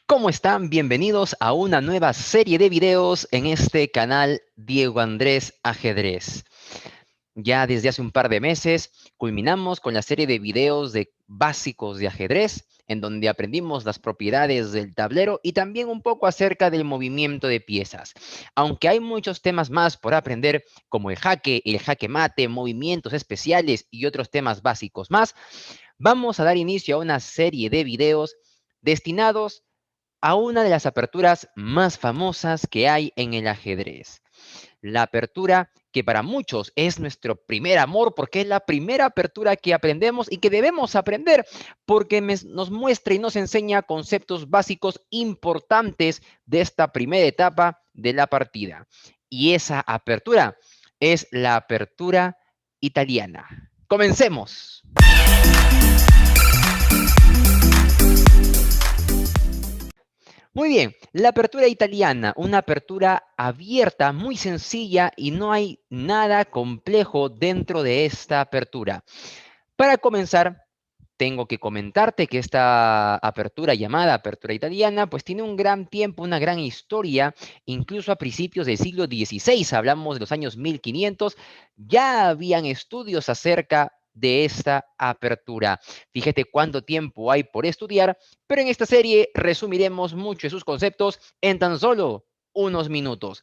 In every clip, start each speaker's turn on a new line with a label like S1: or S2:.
S1: ¿Cómo están? Bienvenidos a una nueva serie de videos en este canal Diego Andrés Ajedrez. Ya desde hace un par de meses culminamos con la serie de videos de básicos de ajedrez, en donde aprendimos las propiedades del tablero y también un poco acerca del movimiento de piezas. Aunque hay muchos temas más por aprender, como el jaque mate, movimientos especiales y otros temas básicos más, vamos a dar inicio a una serie de videos destinados a una de las aperturas más famosas que hay en el ajedrez. La apertura que para muchos es nuestro primer amor porque es la primera apertura que aprendemos y que debemos aprender porque nos muestra y nos enseña conceptos básicos importantes de esta primera etapa de la partida. Y esa apertura es la apertura italiana. Comencemos. Muy bien, la apertura italiana, una apertura abierta, muy sencilla y no hay nada complejo dentro de esta apertura. Para comenzar, tengo que comentarte que esta apertura llamada apertura italiana, pues tiene un gran tiempo, una gran historia, incluso a principios del siglo XVI, hablamos de los años 1500, ya habían estudios acerca de esta apertura. Fíjate cuánto tiempo hay por estudiar, pero en esta serie resumiremos mucho de sus conceptos en tan solo unos minutos.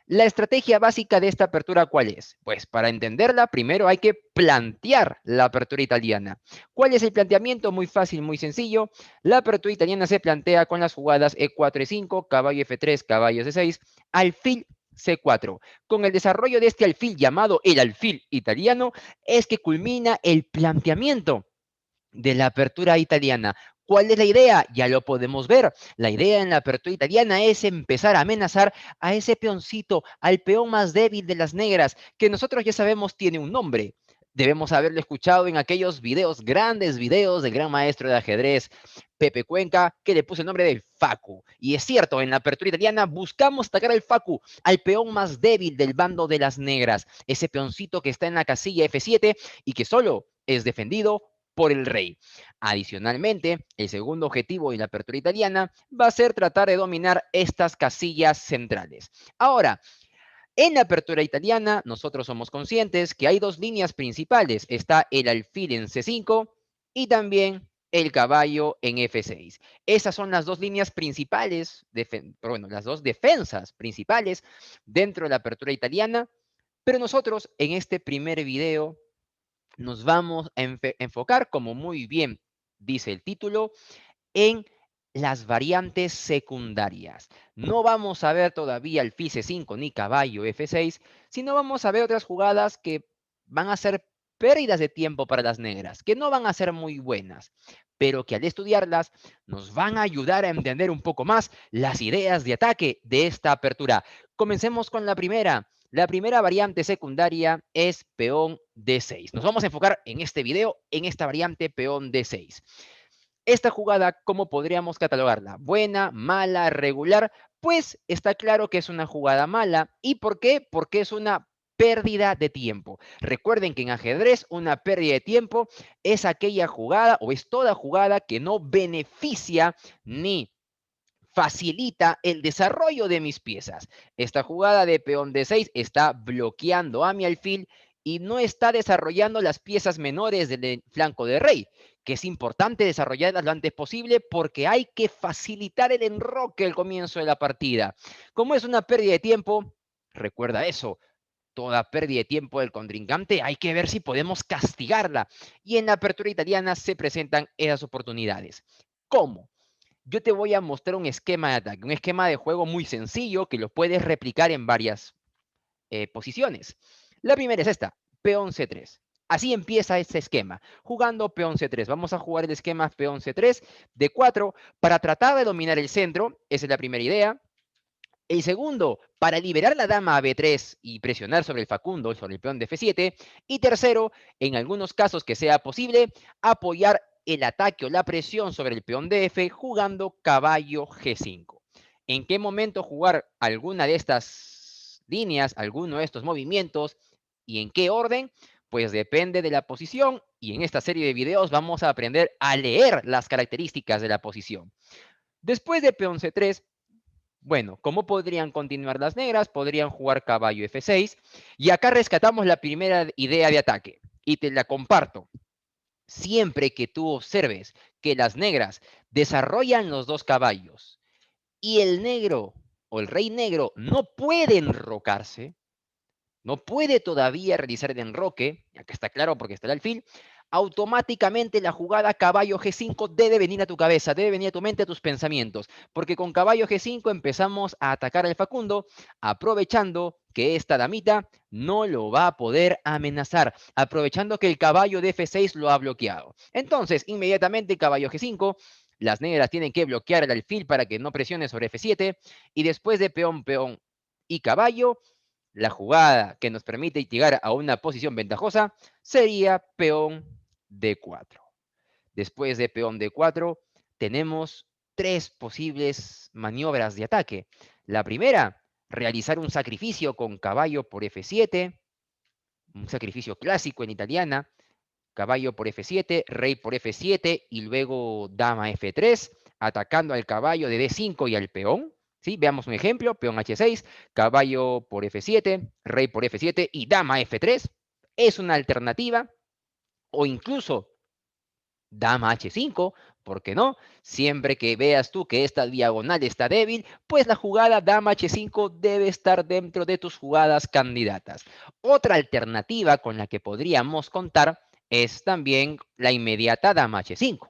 S1: La estrategia básica de esta apertura, ¿cuál es? Pues para entenderla, primero hay que plantear la apertura italiana. ¿Cuál es el planteamiento? Muy fácil, muy sencillo. La apertura italiana se plantea con las jugadas E4, E5, caballo F3, caballo C6, alfil C4. Con el desarrollo de este alfil llamado el alfil italiano, es que culmina el planteamiento de la apertura italiana. ¿Cuál es la idea? Ya lo podemos ver. La idea en la apertura italiana es empezar a amenazar a ese peoncito, al peón más débil de las negras, que nosotros ya sabemos tiene un nombre. Debemos haberlo escuchado en aquellos videos, grandes videos del gran maestro de ajedrez, Pepe Cuenca, que le puso el nombre del Facu. Y es cierto, en la apertura italiana buscamos atacar al Facu, al peón más débil del bando de las negras, ese peoncito que está en la casilla F7 y que solo es defendido por el rey. Adicionalmente, el segundo objetivo en la apertura italiana va a ser tratar de dominar estas casillas centrales. Ahora, en la apertura italiana, nosotros somos conscientes que hay dos líneas principales. Está el alfil en C5 y también el caballo en F6. Esas son las dos líneas principales, bueno, las dos defensas principales dentro de la apertura italiana. Pero nosotros en este primer video nos vamos a enfocar, como muy bien dice el título, en las variantes secundarias. No vamos a ver todavía el FICE5 ni caballo F6, sino vamos a ver otras jugadas que van a ser pérdidas de tiempo para las negras, que no van a ser muy buenas, pero que al estudiarlas nos van a ayudar a entender un poco más las ideas de ataque de esta apertura. Comencemos con la primera. La primera variante secundaria es peón D6. Nos vamos a enfocar en este video en esta variante peón D6. Esta jugada, ¿cómo podríamos catalogarla? ¿Buena, mala, regular? Pues está claro que es una jugada mala. ¿Y por qué? Porque es una pérdida de tiempo. Recuerden que en ajedrez una pérdida de tiempo es aquella jugada o es toda jugada que no beneficia ni facilita el desarrollo de mis piezas. Esta jugada de peón D6 está bloqueando a mi alfil y no está desarrollando las piezas menores del flanco de rey, que es importante desarrollarlas lo antes posible porque hay que facilitar el enroque al comienzo de la partida. Como es una pérdida de tiempo, recuerda eso, toda pérdida de tiempo del contrincante hay que ver si podemos castigarla. Y en la apertura italiana se presentan esas oportunidades. ¿Cómo? Yo te voy a mostrar un esquema de ataque, un esquema de juego muy sencillo que lo puedes replicar en varias posiciones. La primera es esta, peón C3. Así empieza este esquema, jugando peón C3. Vamos a jugar el esquema peón C3 de 4 para tratar de dominar el centro. Esa es la primera idea. El segundo, para liberar la dama a B3 y presionar sobre el Facundo, sobre el peón de F7. Y tercero, en algunos casos que sea posible, apoyar el ataque o la presión sobre el peón de F jugando caballo G5. ¿En qué momento jugar alguna de estas líneas, alguno de estos movimientos y en qué orden? Pues depende de la posición y en esta serie de videos vamos a aprender a leer las características de la posición. Después de peón C3, bueno, ¿cómo podrían continuar las negras? Podrían jugar caballo F6. Y acá rescatamos la primera idea de ataque. Y te la comparto. Siempre que tú observes que las negras desarrollan los dos caballos y el negro o el rey negro no puede enrocarse, no puede todavía realizar el enroque, ya que está claro porque está el alfil, automáticamente la jugada caballo G5 debe venir a tu cabeza, debe venir a tu mente, a tus pensamientos, porque con caballo G5 empezamos a atacar al Facundo, aprovechando que esta damita no lo va a poder amenazar, aprovechando que el caballo de F6 lo ha bloqueado. Entonces, inmediatamente caballo G5, las negras tienen que bloquear el alfil para que no presione sobre F7, y después de peón, peón y caballo, la jugada que nos permite llegar a una posición ventajosa sería peón D4. Después de peón D4, tenemos tres posibles maniobras de ataque. La primera, realizar un sacrificio con caballo por F7, un sacrificio clásico en italiana, caballo por F7, rey por F7 y luego dama F3, atacando al caballo de D5 y al peón. ¿Sí? Veamos un ejemplo, peón H6, caballo por F7, rey por F7 y dama F3. Es una alternativa. O incluso dama H5, ¿por qué no? Siempre que veas tú que esta diagonal está débil, pues la jugada dama H5 debe estar dentro de tus jugadas candidatas. Otra alternativa con la que podríamos contar es también la inmediata dama H5.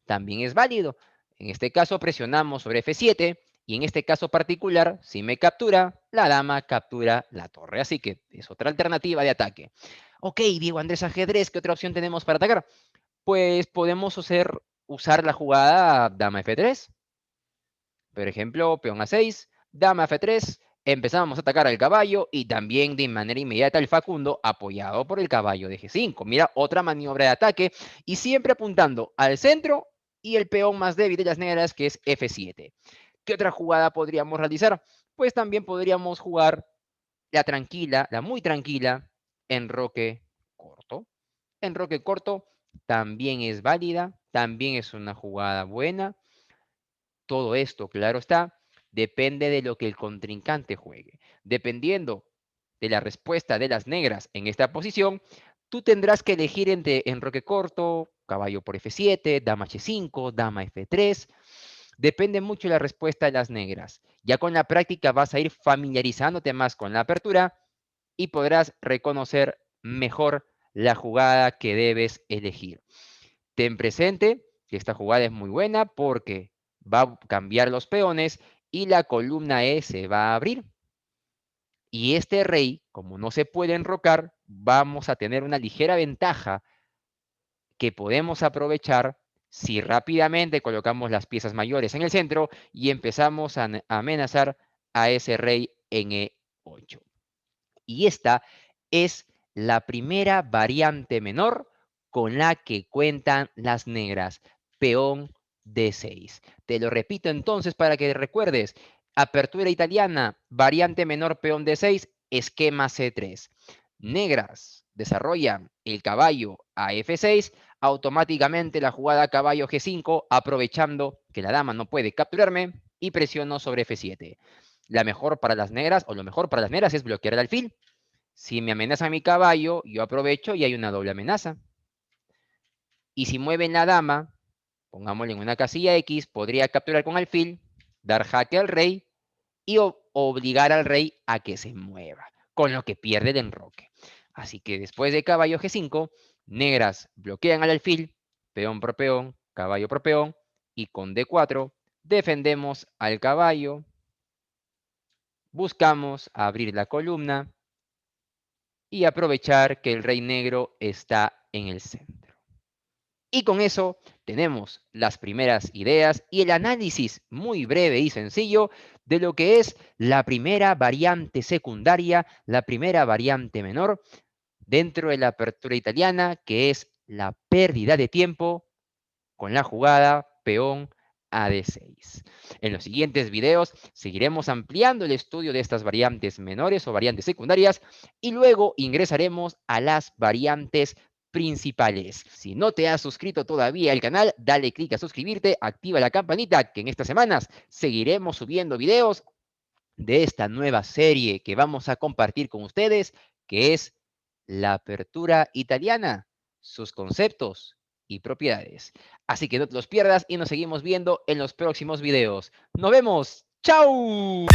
S1: También es válido. En este caso presionamos sobre F7 y en este caso particular, si me captura, la dama captura la torre. Así que es otra alternativa de ataque. Ok, Diego Andrés Ajedrez, ¿qué otra opción tenemos para atacar? Pues podemos usar la jugada dama F3. Por ejemplo, peón A6, dama F3, empezamos a atacar al caballo y también de manera inmediata el Facundo apoyado por el caballo de G5. Mira, otra maniobra de ataque y siempre apuntando al centro y el peón más débil de las negras que es F7. ¿Qué otra jugada podríamos realizar? Pues también podríamos jugar la tranquila, la muy tranquila, enroque corto. Enroque corto también es válida, también es una jugada buena. Todo esto, claro está, depende de lo que el contrincante juegue. Dependiendo de la respuesta de las negras en esta posición, tú tendrás que elegir entre enroque corto, caballo por F7, dama H5, dama F3. Depende mucho de la respuesta de las negras. Ya con la práctica vas a ir familiarizándote más con la apertura y podrás reconocer mejor la jugada que debes elegir. Ten presente que esta jugada es muy buena porque va a cambiar los peones y la columna E se va a abrir. Y este rey, como no se puede enrocar, vamos a tener una ligera ventaja que podemos aprovechar si rápidamente colocamos las piezas mayores en el centro y empezamos a amenazar a ese rey en E8. Y esta es la primera variante menor con la que cuentan las negras, peón D6. Te lo repito entonces para que recuerdes, apertura italiana, variante menor peón D6, esquema C3. Negras desarrollan el caballo a F6, automáticamente la jugada caballo G5, aprovechando que la dama no puede capturarme y presiono sobre F7. La mejor para las negras, o lo mejor para las negras es bloquear el alfil. Si me amenaza mi caballo, yo aprovecho y hay una doble amenaza. Y si mueven la dama, pongámosle en una casilla X, podría capturar con alfil, dar jaque al rey y obligar al rey a que se mueva, con lo que pierde el enroque. Así que después de caballo G5, negras bloquean al alfil, peón por peón, caballo por peón, y con D4 defendemos al caballo, buscamos abrir la columna y aprovechar que el rey negro está en el centro. Y con eso tenemos las primeras ideas y el análisis muy breve y sencillo de lo que es la primera variante secundaria, la primera variante menor dentro de la apertura italiana, que es la pérdida de tiempo con la jugada peón a D6. En los siguientes videos seguiremos ampliando el estudio de estas variantes menores o variantes secundarias y luego ingresaremos a las variantes principales. Si no te has suscrito todavía al canal, dale clic a suscribirte, activa la campanita, que en estas semanas seguiremos subiendo videos de esta nueva serie que vamos a compartir con ustedes, que es la apertura italiana, sus conceptos y propiedades. Así que no te los pierdas y nos seguimos viendo en los próximos videos. ¡Nos vemos! ¡Chao!